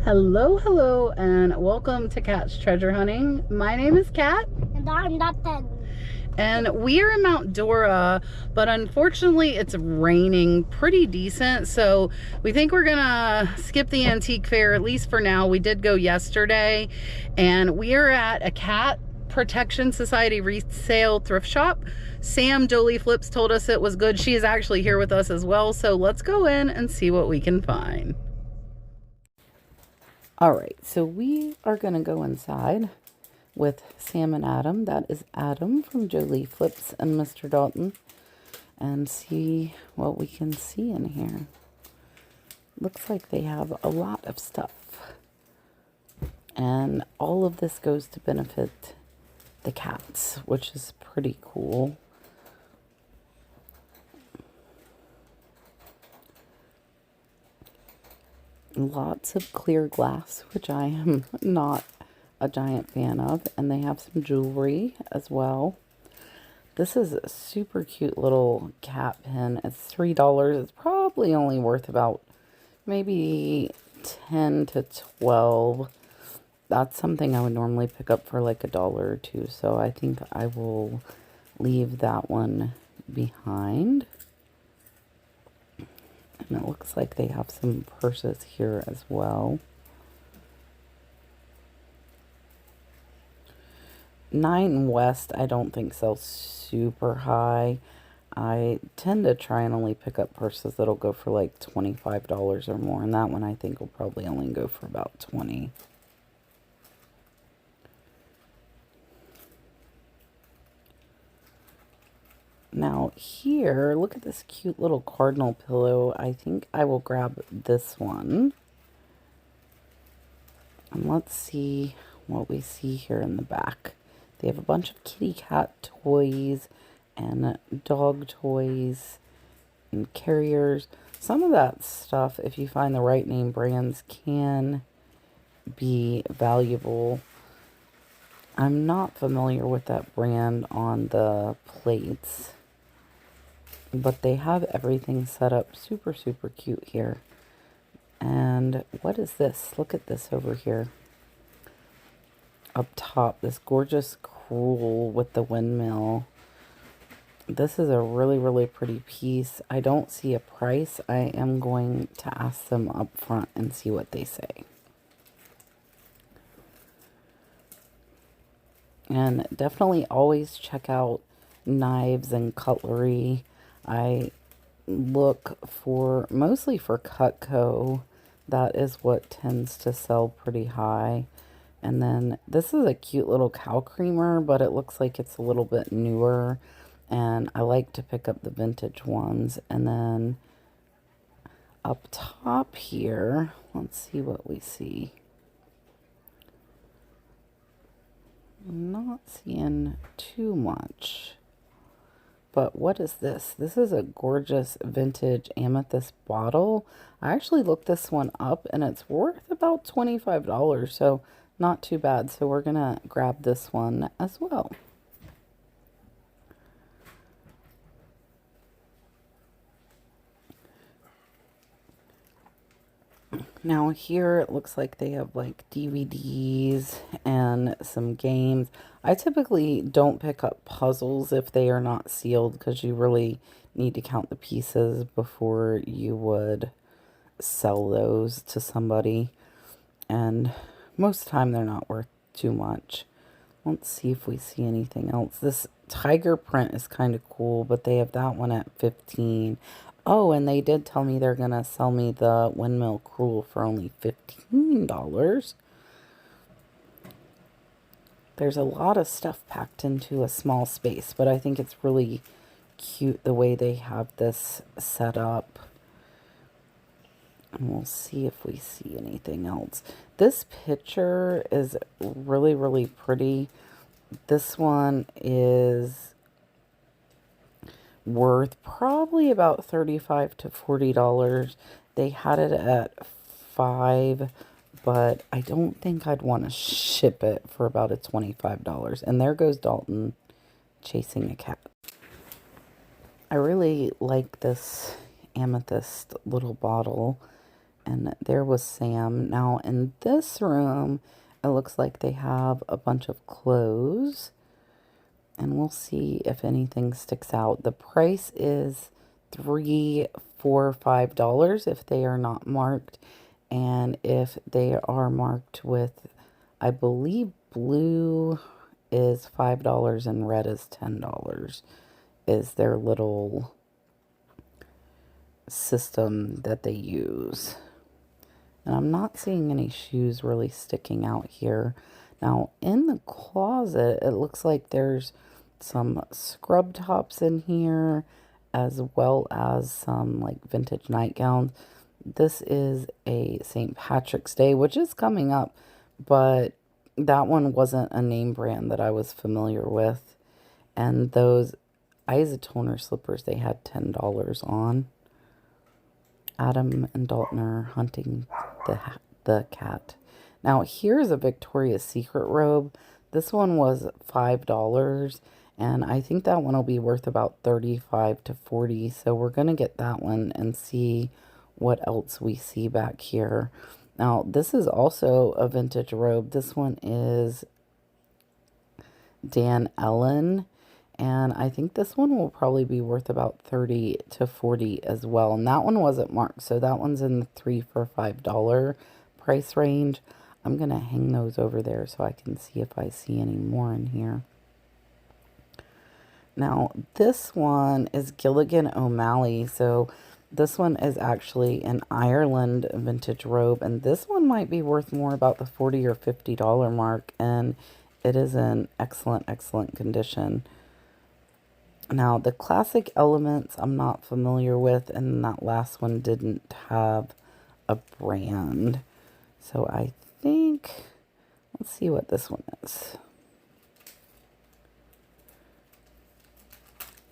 Hello, hello, and welcome to Kat's Treasure Hunting. My name is Kat. And I'm not that. And we are in Mount Dora, but unfortunately it's raining pretty decent, so we think we're gonna skip the antique fair, at least for now. We did go yesterday, and we are at a Cat Protection Society resale thrift shop. Sam Jolie Flips told us it was good. She is actually here with us as well, so let's go in and see what we can find. All right, so we are gonna go inside with Sam and Adam. That is Adam from Jolie Flips and Mr. Dalton, and see what we can see in here. Looks like they have a lot of stuff, and all of this goes to benefit the cats, which is pretty cool. Lots of clear glass, which I am not a giant fan of, and they have some jewelry as well. This is a super cute little cat pin. It's $3. It's probably only worth about maybe 10 to 12. That's something I would normally pick up for like $1 or $2, so I think I will leave that one behind. And it looks like they have some purses here as well. 9 West, I don't think sells super high. I tend to try and only pick up purses that'll go for like $25 or more, and that one I think will probably only go for about 20. Now here, look at this cute little cardinal pillow. I think I will grab this one. And let's see what we see here in the back. They have a bunch of kitty cat toys and dog toys and carriers. Some of that stuff, if you find the right name brands, can be valuable. I'm not familiar with that brand on the plates, but they have everything set up super, super cute here. And what is this? Look at this over here. Up top, this gorgeous crewel with the windmill. This is a really, really pretty piece. I don't see a price. I am going to ask them up front and see what they say. And definitely always check out knives and cutlery. I look for, mostly for Cutco. That is what tends to sell pretty high. And then this is a cute little cow creamer, but it looks like it's a little bit newer. And I like to pick up the vintage ones. And then up top here, let's see what we see. I'm not seeing too much. But what is this? This is a gorgeous vintage amethyst bottle. I actually looked this one up and it's worth about $25, so not too bad. So we're gonna grab this one as well. Now here it looks like they have like DVDs and some games. I typically don't pick up puzzles if they are not sealed, because you really need to count the pieces before you would sell those to somebody. And most of the time they're not worth too much. Let's see if we see anything else. This tiger print is kind of cool, but they have that one at 15. Oh, and they did tell me they're going to sell me the windmill crewel for only $15. There's a lot of stuff packed into a small space, but I think it's really cute the way they have this set up. And we'll see if we see anything else. This picture is really, really pretty. This one is worth probably about $35 to $40. They had it at $5, but I don't think I'd want to ship it for about a $25. And there goes Dalton chasing a cat. I really like this amethyst little bottle. And there was Sam. Now in this room, it looks like they have a bunch of clothes. And we'll see if anything sticks out. The price is $3, $4, $5 if they are not marked. And if they are marked with, I believe blue is $5 and red is $10 is their little system that they use. And I'm not seeing any shoes really sticking out here. Now, in the closet, it looks like there's some scrub tops in here, as well as some like vintage nightgowns. This is a St. Patrick's Day, which is coming up, but that one wasn't a name brand that I was familiar with. And those isotoner slippers, they had $10 on. Adam and Dalton are hunting the cat. Now, here's a Victoria's Secret robe. This one was $5, and I think that one will be worth about $35 to $40. So we're going to get that one and see what else we see back here. Now, this is also a vintage robe. This one is Dan Ellen. And I think this one will probably be worth about $30 to $40 as well. And that one wasn't marked, so that one's in the $3 for $5 price range. I'm going to hang those over there so I can see if I see any more in here. Now, this one is Gilligan O'Malley. So this one is actually an Ireland vintage robe. And this one might be worth more, about the $40 or $50 mark. And it is in excellent, excellent condition. Now, the classic elements I'm not familiar with, and that last one didn't have a brand. So I think, let's see what this one is.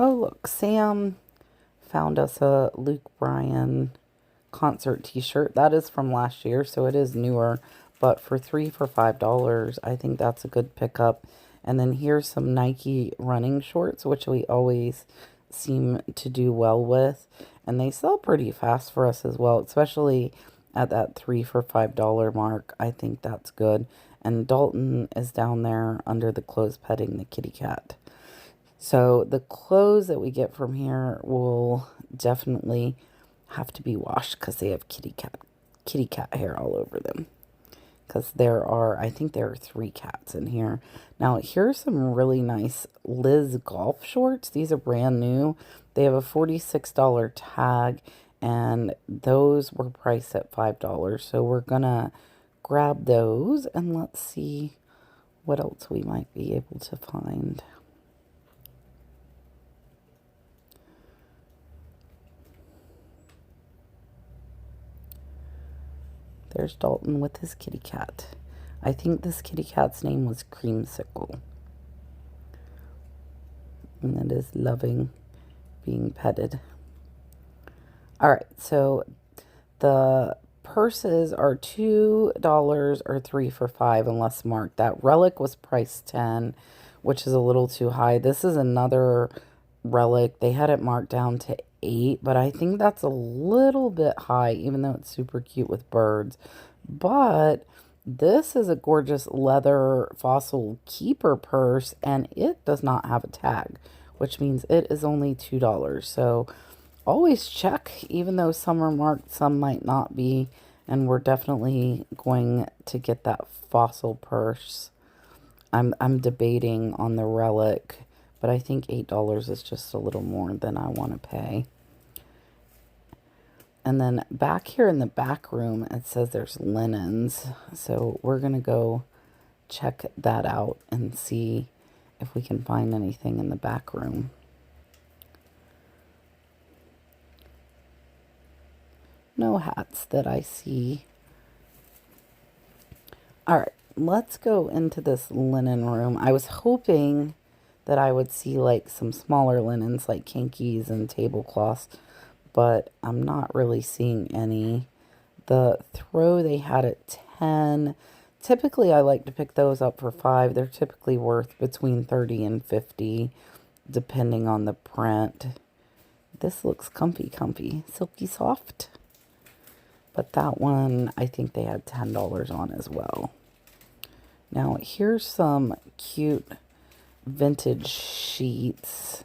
Oh, look, Sam found us a Luke Bryan concert t-shirt. That is from last year, so it is newer. But for $3 for $5, I think that's a good pickup. And then here's some Nike running shorts, which we always seem to do well with. And they sell pretty fast for us as well, especially at that $3 for $5 mark. I think that's good. And Dalton is down there under the clothes petting the kitty cat. So the clothes that we get from here will definitely have to be washed because they have kitty cat hair all over them. Because I think there are 3 cats in here. Now, here's some really nice Liz golf shorts. These are brand new. They have a $46 tag, and those were priced at $5. So we're going to grab those, and let's see what else we might be able to find. There's Dalton with his kitty cat. I think this kitty cat's name was Creamsicle. And it is loving being petted. Alright, so the purses are $2 or $3 for $5 unless marked. That relic was priced $10, which is a little too high. This is another relic. They had it marked down to $8, but I think that's a little bit high, even though it's super cute with birds. But this is a gorgeous leather fossil keeper purse, and it does not have a tag, which means it is only $2. So always check, even though some are marked, some might not be, and we're definitely going to get that fossil purse. I'm debating on the relic, but I think $8 is just a little more than I want to pay. And then back here in the back room, it says there's linens. So we're going to go check that out and see if we can find anything in the back room. No hats that I see. All right, let's go into this linen room. I was hoping that I would see like some smaller linens like hankies and tablecloths, but I'm not really seeing any. The throw they had at 10. Typically I like to pick those up for $5. They're typically worth between $30 and $50 depending on the print. This looks comfy, silky soft. But that one, I think they had $10 on as well. Now, here's some cute vintage sheets.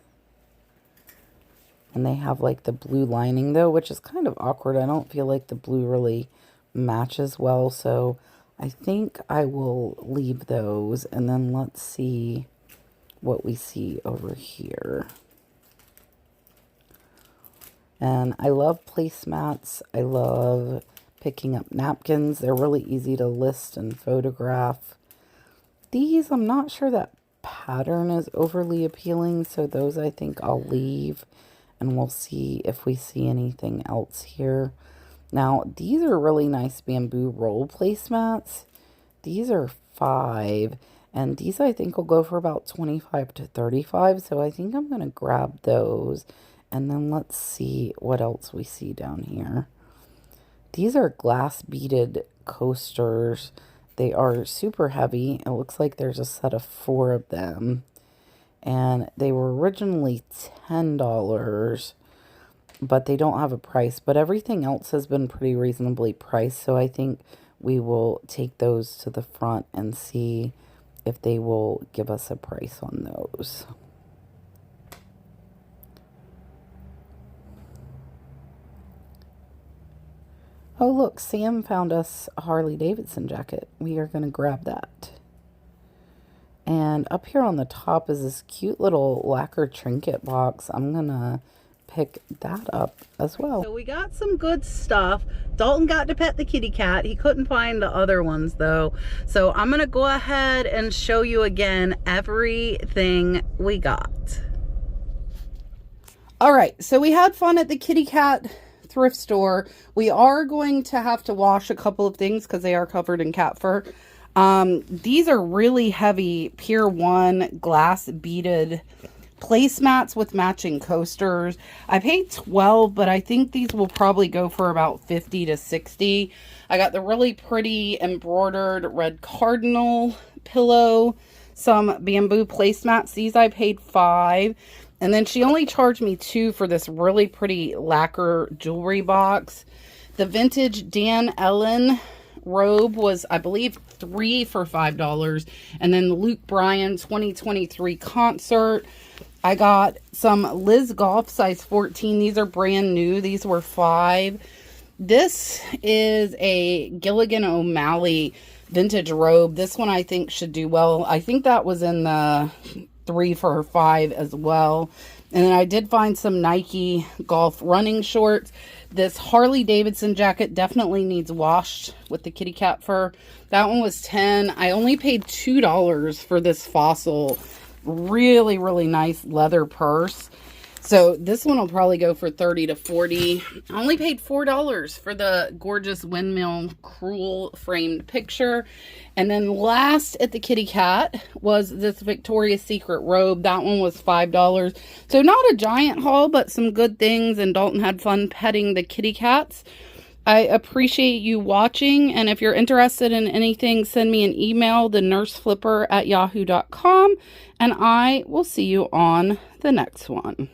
And they have like the blue lining though, which is kind of awkward. I don't feel like the blue really matches well. So I think I will leave those. And then let's see what we see over here. And I love placemats. I love picking up napkins. They're really easy to list and photograph. These, I'm not sure that pattern is overly appealing, so those I think I'll leave, and we'll see if we see anything else here. Now, these are really nice bamboo roll placemats. These are $5, and these I think will go for about $25 to $35, so I think I'm going to grab those. And then let's see what else we see down here. These are glass beaded coasters. They are super heavy. It looks like there's a set of 4 of them. And they were originally $10, but they don't have a price. But everything else has been pretty reasonably priced. So I think we will take those to the front and see if they will give us a price on those. Oh, look, Sam found us a Harley Davidson jacket. We are going to grab that. And up here on the top is this cute little lacquer trinket box. I'm going to pick that up as well. So we got some good stuff. Dalton got to pet the kitty cat. He couldn't find the other ones though. So I'm going to go ahead and show you again everything we got. All right, so we had fun at the kitty cat thrift store. We are going to have to wash a couple of things because they are covered in cat fur. These are really heavy Pier 1 glass beaded placemats with matching coasters. I paid $12, but I think these will probably go for about $50 to $60. I got the really pretty embroidered red cardinal pillow, some bamboo placemats. These I paid $5. And then she only charged me $2 for this really pretty lacquer jewelry box. The vintage Dan Ellen robe was, I believe, $3 for $5. And then the Luke Bryan 2023 concert. I got some Liz Golf size 14. These are brand new. These were $5. This is a Gilligan O'Malley vintage robe. This one I think should do well. I think that was in the $3 for $5 as well. And then I did find some Nike golf running shorts. This Harley Davidson jacket definitely needs washed with the kitty cat fur. That one was $10. I only paid $2 for this Fossil really, really nice leather purse. So this one will probably go for $30 to $40. I only paid $4 for the gorgeous windmill cruel framed picture. And then last at the kitty cat was this Victoria's Secret robe. That one was $5. So not a giant haul, but some good things. And Dalton had fun petting the kitty cats. I appreciate you watching. And if you're interested in anything, send me an email, thenurseflipper@yahoo.com. And I will see you on the next one.